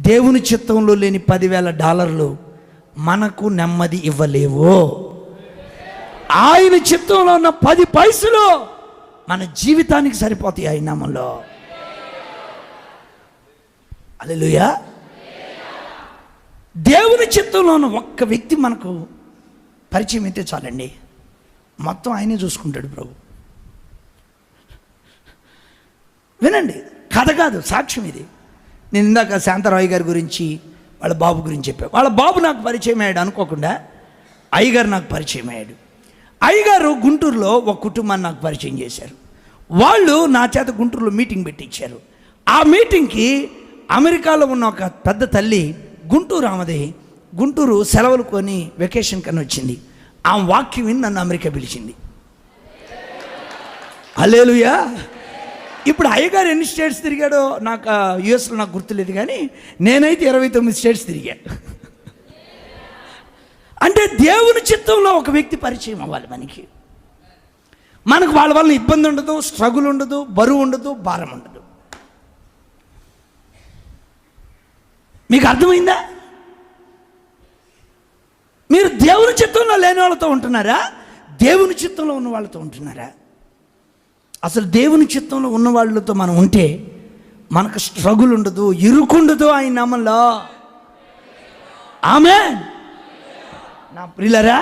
దేవుని చిత్తంలో లేని $10,000 మనకు నెమ్మది ఇవ్వలేవు. ఆయన చిత్తంలో ఉన్న 10 పైసలు మన జీవితానికి సరిపోతాయి ఆయన నామంలో. హల్లెలూయా. దేవుని చిత్తంలో ఉన్న ఒక్క వ్యక్తి మనకు పరిచయం అయితే చాలండి, మొత్తం ఆయనే చూసుకుంటాడు ప్రభు. వినండి, కథ కాదు, సాక్ష్యం ఇది. నేను ఇందాక శాంతారావు గారి గురించి, వాళ్ళ బాబు గురించి చెప్పాను. వాళ్ళ బాబు నాకు పరిచయం అయ్యాడు అనుకోకుండా, అయ్యగారు నాకు పరిచయం అయ్యాడు. అయ్యగారు గుంటూరులో ఒక కుటుంబాన్ని నాకు పరిచయం చేశారు. వాళ్ళు నా చేత గుంటూరులో మీటింగ్ పెట్టించారు. ఆ మీటింగ్కి అమెరికాలో ఉన్న ఒక పెద్ద తల్లి గుంటూరు సెలవులు కొని వెకేషన్ కన్నా వచ్చింది. ఆ వాక్యం విని నన్ను అమెరికా పిలిచింది. హల్లెలూయా. ఇప్పుడు అయ్యగారు ఎన్ని స్టేట్స్ తిరిగాడో నాకు యుఎస్లో నాకు గుర్తులేదు, కానీ నేనైతే 29 స్టేట్స్ తిరిగా. అంటే దేవుని చిత్తంలో ఒక వ్యక్తి పరిచయం అవ్వాలి మనకు వాళ్ళ వల్ల ఇబ్బంది ఉండదు, స్ట్రగుల్ ఉండదు, బరువు ఉండదు, భారం ఉండదు. మీకు అర్థమైందా? మీరు దేవుని చిత్తంలో లేని వాళ్ళతో ఉంటున్నారా, దేవుని చిత్తంలో ఉన్న వాళ్ళతో ఉంటున్నారా? అసలు దేవుని చిత్తంలో ఉన్న వాళ్ళతో మనం ఉంటే మనకు స్ట్రగుల్ ఉండదు, ఇరుకుండదు ఆయన నామంలో. ఆమేన్. నా ప్రియులారా,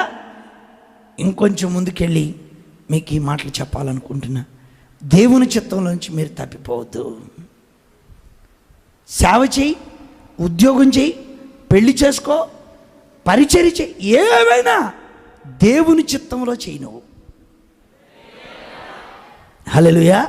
ఇంకొంచెం ముందుకెళ్ళి మీకు ఈ మాటలు చెప్పాలనుకుంటున్నా. దేవుని చిత్తంలోంచి మీరు తప్పిపోవద్దు. సేవ చేయి, ఉద్యోగం చేయి, పెళ్లి చేసుకో, పరిచర్య చేయి, ఏమైనా దేవుని చిత్తంలో చేయి నువ్వు. హల్లెలూయా.